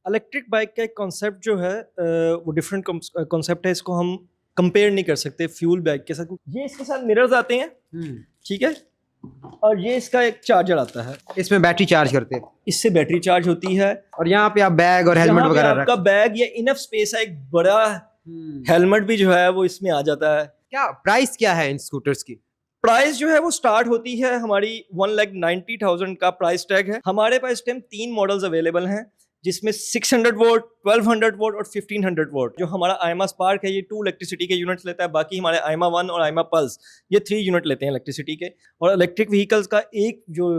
Electric bike का एक concept जो है वो डिफरेंट कॉन्सेप्ट है। इसको हम कंपेयर नहीं कर सकते फ्यूल बाइक के साथ। ये इसके साथ मिरर्स आते हैं, ठीक है, और ये इसका एक चार्जर आता है। इसमें बैटरी चार्ज करते हैं, इससे बैटरी चार्ज होती है। और यहाँ पे आप बैग और हेलमेट यहाँ पे वगैरह आपका बैग या इनफ स्पेस है, एक बड़ा हेलमेट भी जो है वो इसमें आ जाता है। क्या प्राइस क्या है इन स्कूटर्स की? प्राइस जो है वो स्टार्ट होती है हमारी 1,90,000 का प्राइस टैग है। हमारे पास इस टाइम 3 मॉडल्स अवेलेबल हैं, जिसमें 600 वोल्ट, 1200 वोल्ट और 1500 वोल्ट। जो हमारा आईमा स्पार्क है ये 2 इलेक्ट्रिसिटी के यूनिट्स लेता है। बाकी हमारे आईमा 1 और आईमा पल्स ये 3 यूनिट लेते हैं इलेक्ट्रिसिटी के। और इलेक्ट्रिक व्हीकल्स का एक जो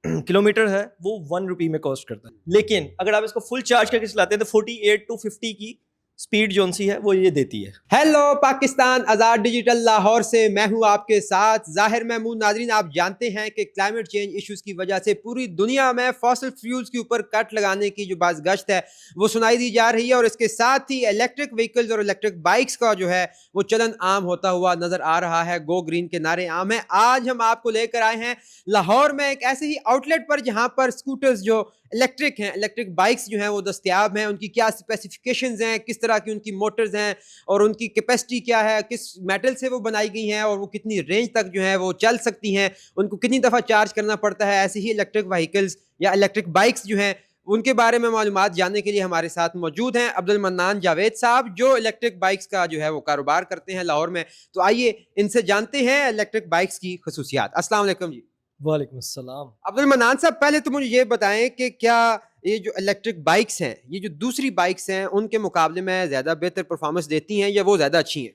किलोमीटर है वो 1 रुपये में कॉस्ट करता है। लेकिन अगर आप इसको फुल चार्ज करके चलाते हैं तो 48 to 50 की स्पीड जोन सी है वो ये देती है। हेलो पाकिस्तान, आज़ाद डिजिटल लाहौर से मैं हूं आपके साथ ज़ाहिर महमूद। नाजरीन, आप जानते हैं कि क्लाइमेट चेंज इश्यूज़ की वजह से पूरी दुनिया में फॉसिल फ्यूल्स के ऊपर कट लगाने की जो बाज़गश्त है वो सुनाई दी जा रही है, और इसके साथ ही इलेक्ट्रिक व्हीकल्स और इलेक्ट्रिक बाइक्स का जो है वो चलन आम होता हुआ नज़र आ रहा है। गो ग्रीन के नारे आम हैं। आज हम आपको लेकर आए हैं लाहौर में एक ऐसे ही आउटलेट पर जहाँ पर स्कूटर्स जो इलेक्ट्रिक हैं, इलेक्ट्रिक बाइक्स जो हैं वो दस्तयाब हैं। उनकी क्या स्पेसिफिकेशंस हैं, किस तरह की उनकी मोटर्स हैं, और उनकी कैपेसिटी क्या है, किस मेटल से वो बनाई गई हैं, और वो कितनी रेंज तक जो है वो चल सकती हैं, उनको कितनी दफ़ा चार्ज करना पड़ता है। ऐसे ही इलेक्ट्रिक व्हीकल्स या इलेक्ट्रिक बाइक्स जो हैं उनके बारे में मालूमात जानने के लिए हमारे साथ मौजूद हैं अब्दुल मन्नान जावेद साहब, जो इलेक्ट्रिक बाइक्स का जो है वो कारोबार करते हैं लाहौर में। तो आइए इनसे जानते हैं इलेक्ट्रिक बाइक्स की खसूसियात। अस्सलाम वालेकुम जी। वालेकुम अस्सलाम। अब्दुल मन्नान साहब, पहले तो मुझे ये बताएं कि क्या ये जो इलेक्ट्रिक बाइक्स हैं, ये जो दूसरी बाइक्स हैं उनके मुकाबले में ज़्यादा बेहतर परफॉर्मेंस देती हैं या वो ज़्यादा अच्छी हैं?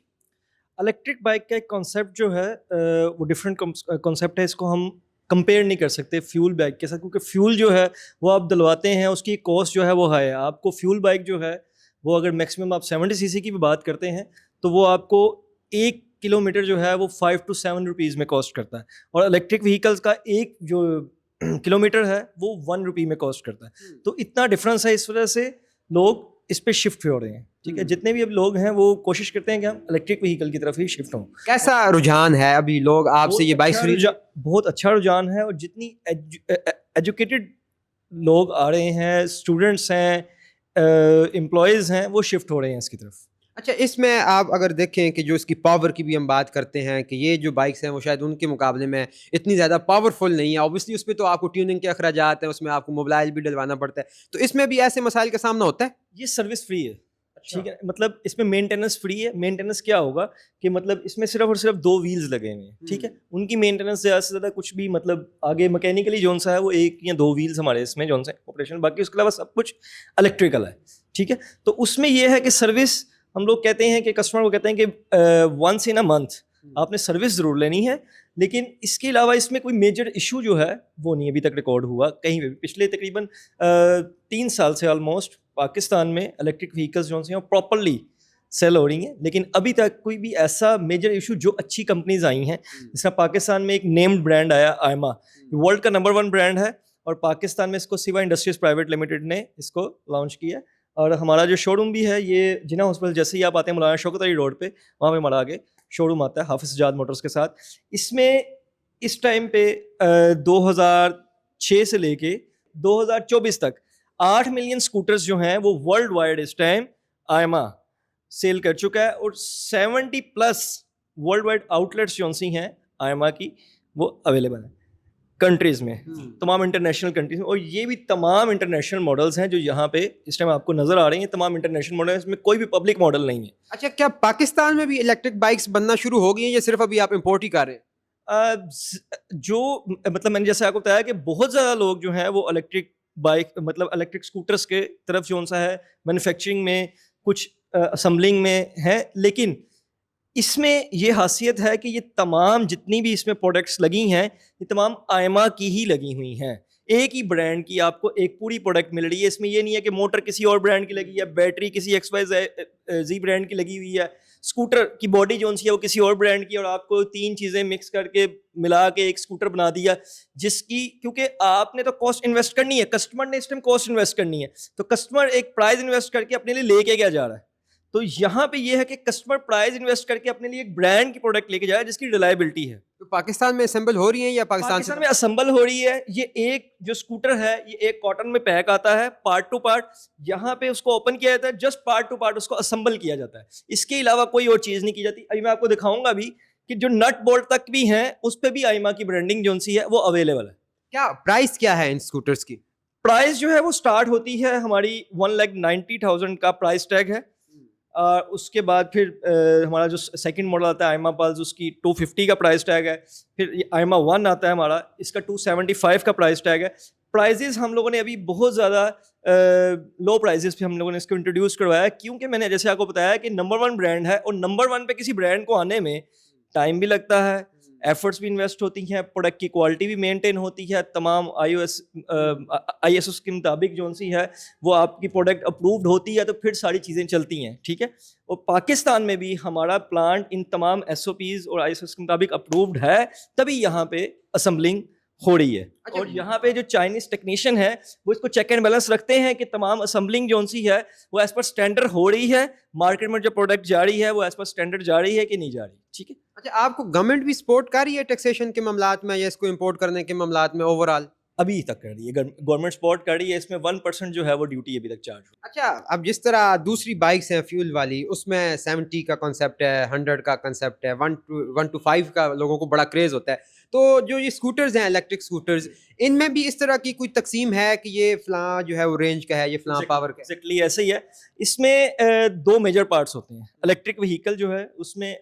इलेक्ट्रिक बाइक का एक कॉन्सेप्ट जो है वो डिफरेंट कॉन्सेप्ट है। इसको हम कंपेयर नहीं कर सकते फ्यूल बाइक के साथ, क्योंकि फ्यूल जो है वो आप डलवाते हैं, उसकी कॉस्ट जो है वो है। आपको फ्यूल बाइक जो है वो अगर मैक्सिमम आप 70 सीसी की भी बात करते हैं तो वो आपको 1 किलोमीटर जो है वो 5 to 7 रुपीज़ में कॉस्ट करता है। और इलेक्ट्रिक व्हीकल्स का एक जो किलोमीटर है वो 1 रुपये में कॉस्ट करता है। तो इतना डिफरेंस है, इस वजह से लोग इस पे शिफ्ट हो रहे हैं। ठीक है, जितने भी अब लोग हैं वो कोशिश करते हैं कि हम इलेक्ट्रिक व्हीकल की तरफ ही शिफ्ट हों। कैसा रुझान है अभी लोग आपसे ये बाइक्स बहुत अच्छा रुझान है, और जितनी एजुकेटेड लोग आ रहे हैं, स्टूडेंट्स हैं, एम्प्लॉयज़ हैं, वो शिफ्ट हो रहे हैं इसकी तरफ। अच्छा, इसमें आप अगर देखें कि जो इसकी पावर की भी हम बात करते हैं कि ये जो बाइक्स हैं वो शायद उनके मुकाबले में इतनी ज़्यादा पावरफुल नहीं है। ऑब्वियसली उस पर तो आपको ट्यूनिंग के अखराजात हैं, उसमें आपको मोबाइल भी डलवाना पड़ता है, तो इसमें भी ऐसे मसाइल का सामना होता है? ये सर्विस फ्री है। ठीक है, मतलब इसमें मेंटेनेंस फ्री है। मेंटेनेंस क्या होगा कि मतलब इसमें सिर्फ और सिर्फ 2 व्हील्स लगे हुए हैं। ठीक है, उनकी मेंटेनेंस ज़्यादा से ज़्यादा कुछ भी, मतलब आगे मैकेनिकली जोन सा है वो 1 या 2 व्हील्स हमारे इसमें जोन से ऑपरेशन, बाकी उसके अलावा सब कुछ इलेक्ट्रिकल है। ठीक है, तो उसमें यह है कि सर्विस, हम लोग कहते हैं कि कस्टमर को कहते हैं कि वंस इन अ मंथ आपने सर्विस ज़रूर लेनी है, लेकिन इसके अलावा इसमें कोई मेजर इशू जो है वो नहीं अभी तक रिकॉर्ड हुआ कहीं भी। पिछले तकरीबन 3 साल से ऑलमोस्ट पाकिस्तान में इलेक्ट्रिक व्हीकल्स जो हैं प्रॉपरली सेल हो रही हैं, लेकिन अभी तक कोई भी ऐसा मेजर इशू, जो अच्छी कंपनीज आई हैं, जिसका पाकिस्तान में एक नेम्ड ब्रांड आया आयमा, वर्ल्ड का नंबर 1 ब्रांड है, और पाकिस्तान में इसको सिवा इंडस्ट्रीज प्राइवेट लिमिटेड ने इसको लॉन्च किया। और हमारा जो शोरूम भी है ये जिना हॉस्पिटल, जैसे ही आप आते हैं मौलाना शौकत अली रोड पे, वहाँ पे हमारा आगे शोरूम आता है हाफिज सज्जाद मोटर्स के साथ। इसमें इस टाइम पे 2006 से लेके 2024 तक 8 मिलियन स्कूटर्स जो हैं वो वर्ल्ड वाइड इस टाइम आयमा सेल कर चुका है, और 70+ वर्ल्ड वाइड आउटलेट्स जो सी हैं आयमा की वो अवेलेबल हैं कंट्रीज़ में, तमाम इंटरनेशनल कंट्रीज में। और ये भी तमाम इंटरनेशनल मॉडल्स हैं जो यहाँ पे इस टाइम आपको नज़र आ रही हैं। तमाम इंटरनेशनल मॉडल, इसमें कोई भी पब्लिक मॉडल नहीं है। अच्छा, क्या पाकिस्तान में भी इलेक्ट्रिक बाइक्स बनना शुरू हो गई हैं या सिर्फ अभी आप इंपोर्ट ही कर रहे हैं? जो मतलब मैंने जैसे आपको बताया कि बहुत ज़्यादा लोग जो हैं वो इलेक्ट्रिक बाइक, मतलब इलेक्ट्रिक स्कूटर्स के तरफ जो सा है मैन्युफैक्चरिंग में, कुछ असम्बलिंग में है, लेकिन इसमें ये खासियत है कि ये तमाम जितनी भी इसमें प्रोडक्ट्स लगी हैं ये तमाम आयमा की ही लगी हुई हैं। एक ही ब्रांड की आपको एक पूरी प्रोडक्ट मिल रही है। इसमें ये नहीं है कि मोटर किसी और ब्रांड की लगी है, बैटरी किसी XYZ ब्रांड की लगी हुई है, स्कूटर की बॉडी जो सी है वो किसी और ब्रांड की, और आपको 3 चीज़ें मिक्स करके मिला के एक स्कूटर बना दिया, जिसकी, क्योंकि आपने तो कॉस्ट इन्वेस्ट करनी है, कस्टमर ने इस टाइम कॉस्ट इन्वेस्ट करनी है, तो कस्टमर एक प्राइस इन्वेस्ट करके अपने लिए लेके क्या जा रहा है। तो यहाँ पे ये है कि कस्टमर प्राइस इन्वेस्ट करके अपने लिए एक ब्रांड की प्रोडक्ट लेके जाए जिसकी रिलायबिलिटी है। तो पाकिस्तान में असेंबल हो रही है या पाकिस्तान में असेंबल हो रही है। ये एक जो स्कूटर है ये एक कॉटन में पैक आता है पार्ट टू पार्ट, यहाँ पे उसको ओपन किया जाता है, जस्ट पार्ट टू पार्ट उसको असेंबल किया जाता है, इसके अलावा कोई और चीज नहीं की जाती। अभी मैं आपको दिखाऊंगा भी कि जो नट बोल्ट तक भी हैं उस पे भी आईमा की ब्रांडिंग जो सी है वो अवेलेबल है। क्या प्राइस क्या है इन स्कूटर्स की? प्राइस जो है वो स्टार्ट होती है हमारी 1,90,000 का प्राइस टैग है। उसके बाद फिर हमारा जो सेकंड मॉडल आता है आईमा पल्स, उसकी 250 का प्राइस टैग है। फिर ये आईमा 1 आता है हमारा, इसका 275 का प्राइस टैग है। प्राइजेस हम लोगों ने अभी बहुत ज़्यादा लो प्राइजेस पे हम लोगों ने इसको इंट्रोड्यूस करवाया है, क्योंकि मैंने जैसे आपको बताया कि नंबर 1 ब्रांड है और नंबर 1 पे किसी ब्रांड को आने में टाइम भी लगता है, एफर्ट्स भी इन्वेस्ट होती हैं, प्रोडक्ट की क्वालिटी भी मेंटेन होती है, तमाम ISO के मुताबिक जो सी है वो आपकी प्रोडक्ट अप्रूव्ड होती है, तो फिर सारी चीज़ें चलती हैं, ठीक है। और पाकिस्तान में भी हमारा प्लांट इन तमाम SOPs और ISO के मुताबिक अप्रूव्ड है, तभी यहाँ पे असेंबलिंग हो रही है। अच्छा। और यहाँ पे जो चाइनीज टेक्नीशियन है वो इसको चेक एंड बैलेंस रखते हैं कि तमाम असेंबलिंग जो सी है वो एज पर स्टैंडर्ड हो रही है, मार्केट में जो प्रोडक्ट जा रही है वो एज पर स्टैंडर्ड जा रही है कि नहीं जा रही, ठीक है। अच्छा, आपको गवर्नमेंट भी सपोर्ट कर रही है टैक्सेशन के मामलात में या इसको इंपोर्ट करने के मामलात में ओवरऑल? अभी तक कर रही है, गवर्नमेंट सपोर्ट कर रही है, इसमें 1% जो है वो ड्यूटी अभी तक चार्ज हो। अच्छा, अब जिस तरह दूसरी बाइक्स हैं फ्यूल वाली, उसमें 70 का कॉन्सेप्ट है, 100 का कॉन्सेप्ट है, 1 to 5 का लोगों को बड़ा क्रेज होता है। तो जो ये स्कूटर्स हैं, इलेक्ट्रिक स्कूटर्स, इनमें भी इस तरह की कोई तकसीम है कि ये फलां जो है वो रेंज का है, ये फलां पावर का है? एग्जैक्टली ऐसे ही है। इसमें 2 मेजर पार्ट्स होते हैं। इलेक्ट्रिक व्हीकल जो है उसमें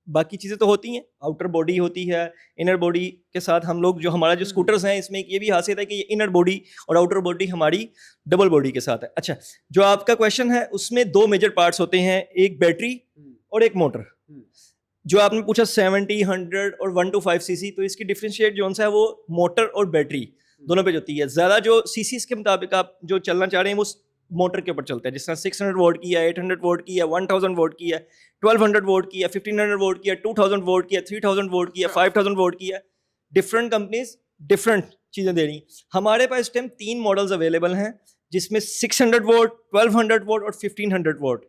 बाकी चीज़ें तो होती हैं, आउटर बॉडी होती है, इनर बॉडी के साथ हम लोग जो हमारा जो स्कूटर्स हैं इसमें एक ये भी खासियत है कि ये इनर बॉडी और आउटर बॉडी हमारी डबल बॉडी के साथ है। अच्छा, जो आपका क्वेश्चन है उसमें 2 मेजर पार्ट्स होते हैं, एक बैटरी और एक मोटर। जो आपने पूछा 70, 100 और 1 to 5 सीसी, तो इसकी डिफरेंशिएट जो है वो मोटर और बैटरी दोनों पे होती है। ज़्यादा जो सीसीस के मुताबिक आप जो चलना चाह रहे हैं वो मोटर के ऊपर चलता है, जिस तरह 600 वोल्ट की है, 800 वोल्ट की है, 1000 वोल्ट की है, 1200 वोल्ट की है, 1500 वोल्ट की है, 2000 वोल्ट की है, 3000 वोल्ट की है, 5000 वोल्ट की है। डिफरेंट कंपनीज डिफरेंट चीज़ें दे रही। हमारे पास इस टाइम 3 मॉडल्स अवेलेबल हैं, जिसमें 600 वोल्ट, 1200 वोल्ट और 1500 वोल्ट।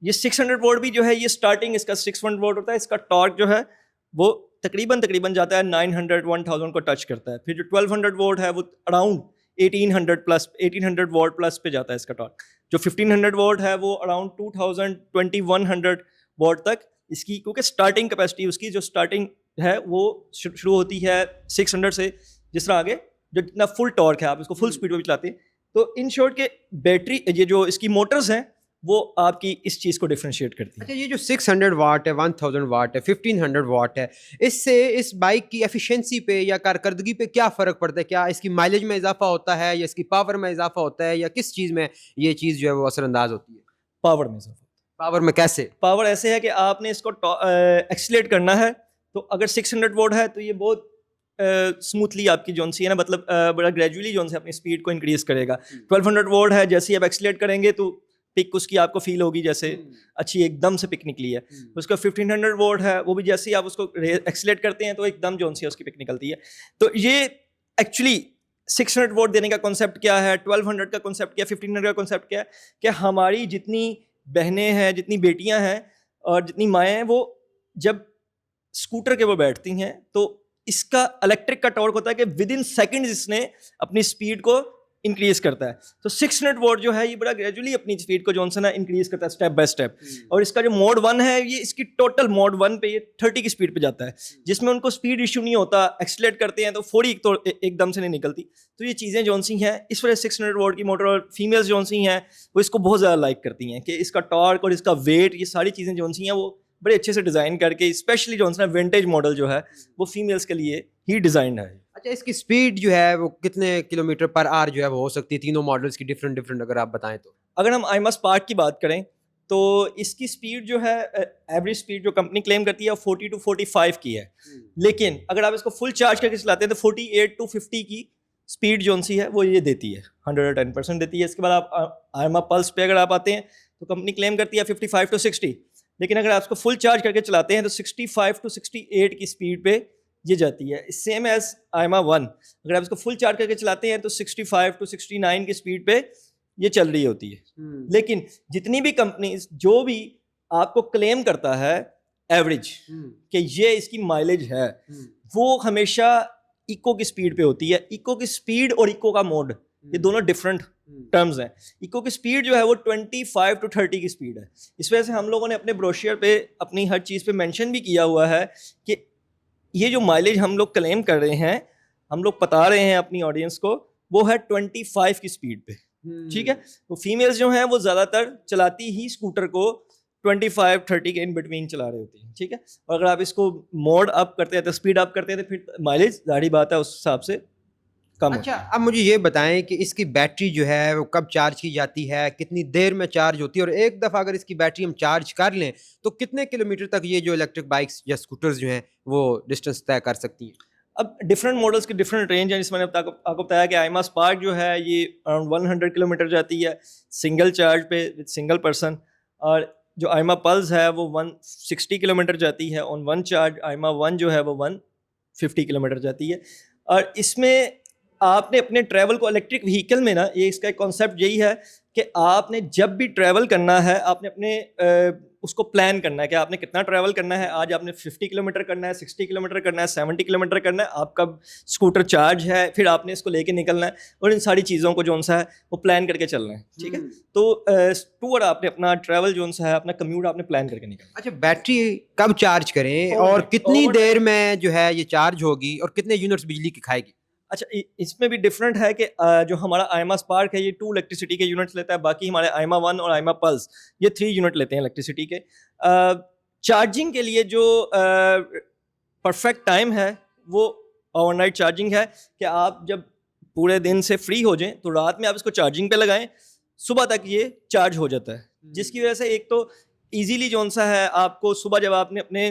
ये 600 वोल्ट भी जो है ये स्टार्टिंग इसका 600 वोल्ट होता है, इसका टॉर्क जो है वो तकरीबन जाता है 900, 1000 को टच करता है। फिर जो 1200 वोल्ट है वो अराउंड 1800 वोल्ट प्लस पे जाता है इसका टॉर्क। जो 1500 वोल्ट है वो अराउंड 2000, 2100 वोल्ट तक इसकी, क्योंकि स्टार्टिंग कैपेसिटी उसकी जो स्टार्टिंग है वो शुरू होती है 600 से, जिस तरह आगे जो जितना फुल टॉर्क है आप इसको फुल स्पीड में चलाते हैं। तो इन शॉर्ट के बैटरी ये जो इसकी मोटर्स हैं वो आपकी इस चीज़ को डिफरेंशिएट करती है। अच्छा, ये जो 600 वाट है, 1000 वाट है, 1500 वाट है, इससे इस बाइक की एफिशिएंसी पे या कारकर्दगी पे क्या फ़र्क पड़ता है? क्या इसकी माइलेज में इजाफा होता है या इसकी पावर में इजाफा होता है या किस चीज़ में ये चीज़ जो है वो असरअंदाज होती है? पावर में इजाफा। पावर में कैसे? पावर ऐसे है कि आपने इसको एक्सीलेट करना है, तो अगर 600 वोल्ट है तो ये बहुत स्मूथली आपकी जोन सी है ना, मतलब बड़ा ग्रेजुअली जोन से अपनी स्पीड को इंक्रीज करेगा। 1200 वोल्ट है, जैसे ही आप एक्सीलेट करेंगे तो पिक उसकी आपको फील होगी जैसे अच्छी एकदम से पिक निकली है। उसका 1500 वोल्ट है, वो भी जैसे ही आप उसको एक्सीलेट करते हैं तो एकदम जोन सी उसकी पिक निकलती है। तो ये एक्चुअली 600 वोल्ट देने का कॉन्सेप्ट क्या है, 1200 का कॉन्सेप्ट क्या है, 1500 का कॉन्सेप्ट क्या है, कि हमारी जितनी बहनें हैं, जितनी बेटियां हैं और जितनी माएँ हैं, वो जब स्कूटर के वो बैठती हैं तो इसका इलेक्ट्रिक का टॉर्क होता है कि विद इन सेकेंड्स इसने अपनी स्पीड को इंक्रीज करता है। तो 600 वोल्ट जो है ये बड़ा ग्रेजुअली अपनी स्पीड को जो है ना इंक्रीज करता है स्टेप बाय स्टेप। और इसका जो मोड 1 है ये इसकी टोटल मोड 1 पे ये 30 की स्पीड पे जाता है, जिसमें उनको स्पीड इशू नहीं होता, एक्सीलेट करते हैं तो 40 तो एकदम से नहीं निकलती। तो ये चीज़ें जो सी हैं इस वजह 600 वोल्ट की मोटर, और फीमेल्स जो सी हैं वो इसको बहुत ज़्यादा लाइक करती हैं कि इसका टॉर्क और इसका वेट, ये सारी चीज़ें जो सी हैं वो बड़े अच्छे से डिज़ाइन करके, स्पेशली जो है विंटेज मॉडल जो है वो फीमेल्स के लिए ही डिज़ाइंड है। अच्छा, इसकी स्पीड जो है वो कितने किलोमीटर पर आवर जो है वो हो सकती है? तीनों मॉडल्स की डिफरेंट अगर आप बताएं तो। अगर हम आईमा स्पार्क की बात करें तो इसकी स्पीड जो है एवरेज स्पीड जो कंपनी क्लेम करती है वो 40 to 45 की है। लेकिन अगर आप इसको फुल चार्ज करके चलाते हैं तो 48 to 50 की स्पीड जो सी है वो ये देती है, 110% देती है। इसके बाद आप आईमा पल्स पे अगर आप आते हैं तो कंपनी क्लेम करती है 55 to 60, लेकिन अगर आप इसको फुल चार्ज करके चलाते हैं तो 65 to 68 की स्पीड पे ये जाती है। सेम एज आईमा 1, अगर आप इसको फुल चार्ज करके चलाते हैं तो 65 to 69 की स्पीड पे ये चल रही होती है। लेकिन जितनी भी कंपनीज जो भी आपको क्लेम करता है एवरेज कि ये इसकी माइलेज है, वो हमेशा इको की स्पीड पे होती है। इको की स्पीड और इको का मोड ये दोनों डिफरेंट टर्म्स हैं। इको की स्पीड जो है वो 25 to 30 की स्पीड है। इस वजह से हम लोगों ने अपने ब्रोशियर पे अपनी हर चीज़ पे मेंशन भी किया हुआ है कि ये जो माइलेज हम लोग क्लेम कर रहे हैं, हम लोग बता रहे हैं अपनी ऑडियंस को, वो है 25 की स्पीड पे, ठीक है। तो फीमेल्स जो हैं वो ज़्यादातर चलाती ही स्कूटर को 25-30 के इन बिटवीन चला रहे होती हैं, ठीक है। और अगर आप इसको मोड अप करते हैं तो स्पीड अप करते हैं तो फिर माइलेज जाहिर बात है उस हिसाब से कम अच्छा, अब मुझे ये बताएं कि इसकी बैटरी जो है वो कब चार्ज की जाती है, कितनी देर में चार्ज होती है, और एक दफ़ा अगर इसकी बैटरी हम चार्ज कर लें तो कितने किलोमीटर तक ये जो इलेक्ट्रिक बाइक्स या स्कूटर्स जो हैं वो डिस्टेंस तय कर सकती हैं? अब डिफरेंट मॉडल्स की डिफरेंट रेंज है। जिसमें मैंने आपको बताया कि आईमा स्पार्क जो है ये अराउंड 100 किलोमीटर जाती है सिंगल चार्ज पे विद सिंगल पर्सन, और जो आईमा पल्स है वो 160 किलोमीटर जाती है ऑन वन चार्ज। आईमा 1 जो है वो 150 किलोमीटर जाती है। और इसमें आपने अपने ट्रैवल को इलेक्ट्रिक व्हीकल में ना, ये इसका एक कॉन्सेप्ट यही है कि आपने जब भी ट्रैवल करना है आपने अपने उसको प्लान करना है कि आपने कितना ट्रैवल करना है। आज आपने 50 किलोमीटर करना है, 60 किलोमीटर करना है, 70 किलोमीटर करना है, आपका स्कूटर चार्ज है, फिर आपने इसको लेके निकलना है और इन सारी चीज़ों को जोन सा है वो प्लान करके चलना है, ठीक है। तो टूर आपने अपना ट्रैवल जोन सा है, अपना कम्यूट आपने प्लान करके निकलना। अच्छा, बैटरी कब चार्ज करें और कितनी देर में जो है ये चार्ज होगी और कितने यूनिट्स बिजली की खाएगी? अच्छा, इसमें भी डिफरेंट है कि जो हमारा आईमा स्पार्क है ये 2 इलेक्ट्रिसिटी के यूनिट्स लेता है, बाकी हमारे आईमा 1 और आईमा पल्स ये 3 यूनिट लेते हैं इलेक्ट्रिसिटी के। चार्जिंग के लिए जो परफेक्ट टाइम है वो ओवरनाइट चार्जिंग है कि आप जब पूरे दिन से फ्री हो जाएं तो रात में आप इसको चार्जिंग पे लगाएं, सुबह तक ये चार्ज हो जाता है, जिसकी वजह से एक तो ईजीली जोन सा है आपको सुबह जब आपने अपने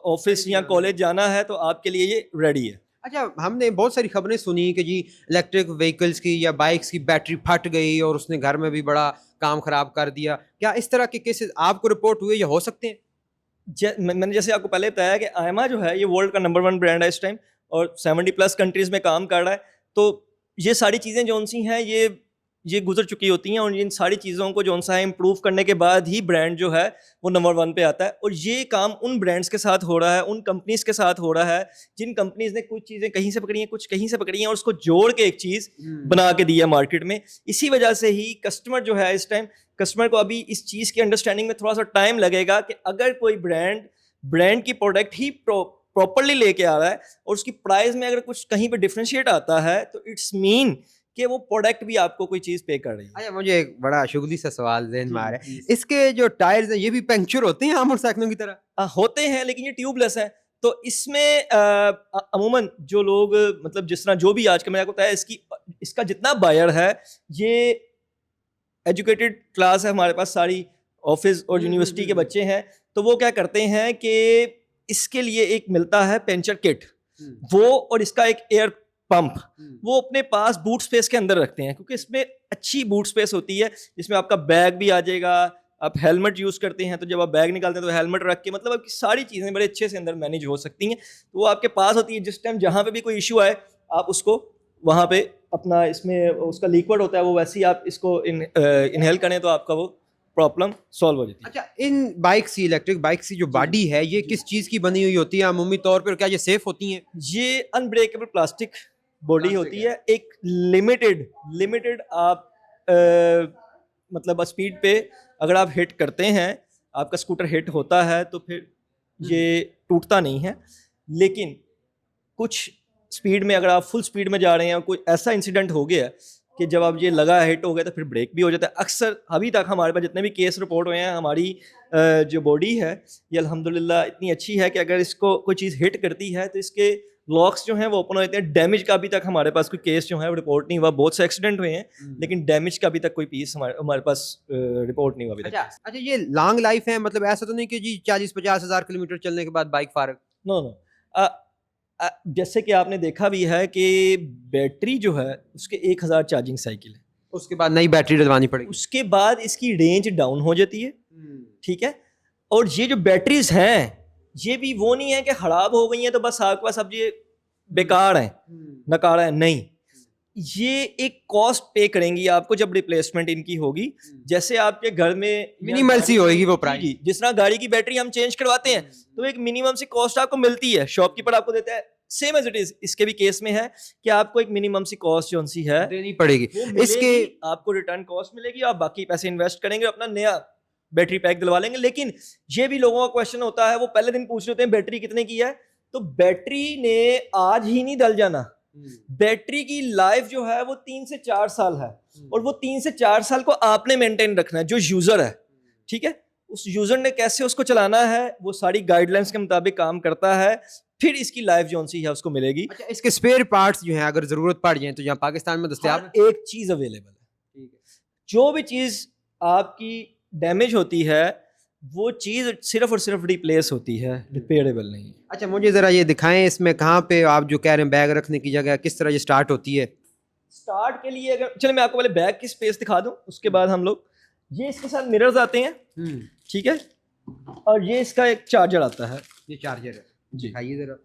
ऑफिस या कॉलेज जाना है तो आपके लिए ये रेडी है। अच्छा, हमने बहुत सारी खबरें सुनी कि जी इलेक्ट्रिक व्हीकल्स की या बाइक्स की बैटरी फट गई और उसने घर में भी बड़ा काम खराब कर दिया। क्या इस तरह के केसेस आपको रिपोर्ट हुए या हो सकते हैं? मैंने जैसे आपको पहले बताया कि आईमा जो है ये वर्ल्ड का नंबर 1 ब्रांड है इस टाइम और 70+ कंट्रीज में काम कर रहा है। तो ये सारी चीज़ें जौन सी हैं ये गुजर चुकी होती हैं और इन सारी चीज़ों को जौन सा है इम्प्रूव करने के बाद ही ब्रांड जो है वो नंबर 1 पे आता है। और ये काम उन ब्रांड्स के साथ हो रहा है, उन कंपनीज के साथ हो रहा है जिन कंपनीज ने कुछ चीज़ें कहीं से पकड़ी हैं, कुछ कहीं से पकड़ी हैं और उसको जोड़ के एक चीज़ बना के दी है मार्केट में। इसी वजह से ही कस्टमर जो है इस टाइम, कस्टमर को अभी इस चीज़ की अंडरस्टैंडिंग में थोड़ा सा टाइम लगेगा कि अगर कोई ब्रांड की प्रोडक्ट ही प्रॉपरली लेके आ रहा है और उसकी प्राइस में अगर कुछ कहीं पे डिफरेंशिएट आता है तो इट्स मीन कि वो प्रोडक्ट भी आपको कोई चीज़ पे कर रही है। अच्छा, मुझे एक बड़ा शुगली सा सवाल ज़हन में आ रहा है, इसके जो टायर्स हैं ये भी पंक्चर होते हैं आम मोटरसाइकिलों की तरह? होते हैं लेकिन ये ट्यूबलेस है। तो इसमें अमूमन जो लोग मतलब जिस तरह जो भी आज का मैंने आपको बताया इसका जितना बायर है ये एजुकेटेड क्लास है, हमारे पास सारी ऑफिस और यूनिवर्सिटी के बच्चे हैं। तो वो क्या करते हैं कि इसके लिए एक मिलता है पंचर किट, वो और इसका एक एयर पंप वो अपने पास बूट स्पेस के अंदर रखते हैं क्योंकि इसमें अच्छी बूट स्पेस होती है जिसमें आपका बैग भी आ जाएगा। आप हेलमेट यूज़ करते हैं तो जब आप बैग निकालते हैं तो हेलमेट रख के मतलब आपकी सारी चीज़ें बड़े अच्छे से अंदर मैनेज हो सकती हैं। तो वो आपके पास होती है, जिस टाइम जहाँ पे भी कोई इशू आए आप उसको वहाँ पे अपना इसमें उसका लिक्विड होता है वो वैसे ही आप इसको इनहेल करें तो आपका वो प्रॉब्लम सॉल्व हो जाती है। अच्छा, इन बाइक्स की इलेक्ट्रिक बाइक्स की जो बॉडी है ये किस चीज़ की बनी हुई होती है अमूमी तौर पर, क्या ये सेफ होती हैं? ये अनब्रेकेबल प्लास्टिक बॉडी होती है। एक लिमिटेड आप मतलब स्पीड पे अगर आप हिट करते हैं, आपका स्कूटर हिट होता है तो फिर ये टूटता नहीं है। लेकिन कुछ स्पीड में अगर आप फुल स्पीड में जा रहे हैं, कोई ऐसा इंसिडेंट हो गया कि जब आप ये लगा हिट हो गया तो फिर ब्रेक भी हो जाता है। अक्सर अभी तक हमारे पास जितने भी केस रिपोर्ट हुए हैं, हमारी जो बॉडी है ये अल्हम्दुलिल्लाह इतनी अच्छी है कि अगर इसको कोई चीज़ हिट करती है तो इसके लॉक्स जो हैं वो ओपन हो जाते हैं। डैमेज का अभी तक हमारे पास कोई केस जो है वो रिपोर्ट नहीं हुआ। बहुत से एक्सीडेंट हुए हैं लेकिन डैमेज का अभी तक कोई पीस हमारे पास रिपोर्ट नहीं हुआ अभी तक। अच्छा, ये लॉन्ग लाइफ है, मतलब ऐसा तो नहीं कि जी 40-50 हज़ार किलोमीटर चलने के बाद बाइक फारग? नो, जैसे कि आपने देखा भी है कि बैटरी जो है उसके 1000 चार्जिंग साइकिल है, उसके बाद नई बैटरी डलवानी पड़ेगी, उसके बाद इसकी रेंज डाउन हो जाती है, ठीक है। और ये जो बैटरीज हैं ये भी वो नहीं है कि खराब हो गई हैं तो बस आपके पास अब ये बेकार हैं, नकारा है, नहीं। ये एक कॉस्ट पे करेंगी आपको जब रिप्लेसमेंट इनकी होगी। जैसे आपके घर में मिनिमल सी होएगी वो प्राइस। जी, जिस तरह गाड़ी की बैटरी हम चेंज करवाते हैं तो एक मिनिमम सी कॉस्ट आपको मिलती है, शॉपकीपर आपको देता है। सेम एज इट इज इसके भी केस में है कि आपको एक मिनिमम सी कॉस्ट जो सी है देनी पड़ेगी। वो इसके मिलेगी, आपको रिटर्न कॉस्ट मिलेगी, आप बाकी पैसे इन्वेस्ट करेंगे, अपना नया बैटरी पैक दिलवा लेंगे। लेकिन ये भी लोगों का क्वेश्चन होता है, वो पहले दिन पूछ रहे होते हैं बैटरी कितने की है, तो बैटरी ने आज ही नहीं डल जाना। बैटरी की लाइफ जो है वो 3 से 4 साल है, और वो 3 से 4 साल को आपने मेंटेन रखना है, जो यूजर है, ठीक है। उस यूजर ने कैसे उसको चलाना है, वो सारी गाइडलाइंस के मुताबिक काम करता है, फिर इसकी लाइफ जो सी है उसको मिलेगी। अच्छा, इसके स्पेयर पार्ट्स जो हैं अगर जरूरत पड़ जाए तो यहाँ पाकिस्तान में दस्तयाब है? हर एक चीज अवेलेबल है। जो भी चीज आपकी डैमेज होती है वो चीज सिर्फ और सिर्फ रिप्लेस होती है, रिपेयरेबल नहीं है। अच्छा, मुझे जरा ये दिखाएं इसमें कहाँ पे आप जो कह रहे हैं बैग रखने की जगह किस तरह ये स्टार्ट होती है? स्टार्ट के लिए अगर चलो मैं आपको पहले बैग की स्पेस दिखा दूं, उसके बाद हम लोग ये इसके साथ मिरर्स आते हैं, ठीक है, और ये इसका एक चार्जर आता है। ये चार्जर है जी। दिखाइए जरा।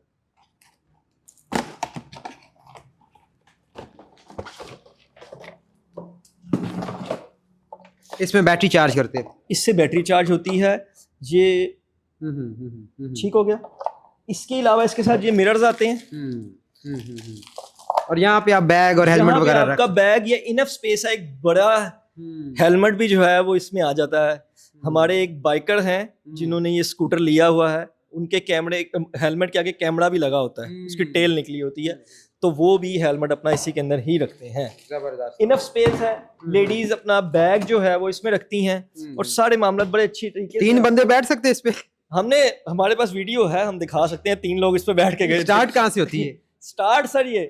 इसमें बैटरी चार्ज करते हैं। इससे बैटरी चार्ज होती है। ये ठीक हो गया। इसके अलावा इसके साथ ये मिरर्स आते हैं, और यहाँ पे आप बैग और हेलमेट यहाँ पे वगैरह आपका बैग या इनफ स्पेस है, एक बड़ा हेलमेट भी जो है वो इसमें आ जाता है। हमारे एक बाइकर हैं जिन्होंने ये स्कूटर लिया हुआ है, उनके कैमरे हेलमेट के आगे कैमरा भी लगा होता है, उसकी टेल निकली होती है, तो वो भी हेलमेट अपना इसी के अंदर ही रखते हैं। जबरदस्त। इनफ स्पेस है। लेडीज अपना बैग जो है वो इसमें रखती हैं, और सारे मामला बड़े अच्छी तरीके से 3 बंदे बैठ सकते हैं इस पे? हमारे पास वीडियो है, हम दिखा सकते हैं। 3 लोग इस पे बैठ के गए। स्टार्ट कहाँ से होती है? स्टार्ट सर ये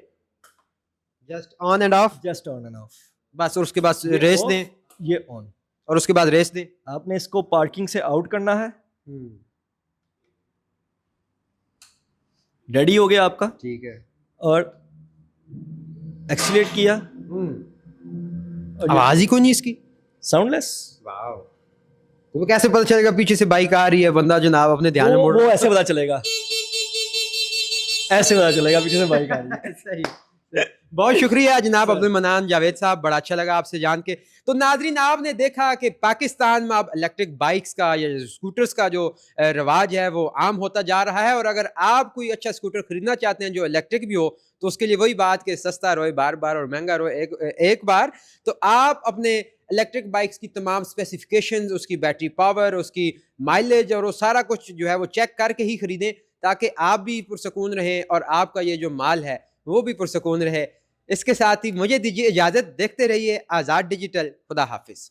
just on end of? Just on end of बस, और उसके बाद रेस दें, ये ऑन, और उसके बाद रेस दें। आपने इसको पार्किंग से आउट करना है। रेडी हो गया आपका, ठीक है। और एक्सीलेट किया, आवाज ही कोई नहीं इसकी, साउंडलेस। वाओ। तो वो कैसे पता चलेगा पीछे से बाइक आ रही है, बंदा जनाब अपने ध्यान में मोड़ वो ऐसे पता चलेगा, ऐसे पता चलेगा पीछे से बाइक आ रही है। सही। बहुत शुक्रिया जनाब अब्दुल मनान जावेद साहब, बड़ा अच्छा लगा आपसे जान के। तो नाजरीन, आपने देखा कि पाकिस्तान में अब इलेक्ट्रिक बाइक्स का या स्कूटर्स का जो रवाज है वो आम होता जा रहा है, और अगर आप कोई अच्छा स्कूटर खरीदना चाहते हैं जो इलेक्ट्रिक भी हो, तो उसके लिए वही बात कि सस्ता रोए बार बार और महंगा रोए एक बार। तो आप अपने इलेक्ट्रिक बाइक्स की तमाम स्पेसिफिकेशंस, उसकी बैटरी पावर, उसकी माइलेज और वो सारा कुछ जो है वो चेक करके ही खरीदें, ताकि आप भी पुरसकून रहें और आपका ये जो माल है वो भी पुरसकून रहे। इसके साथ ही मुझे दीजिए इजाज़त, देखते रहिए आज़ाद डिजिटल। खुदा हाफिज़।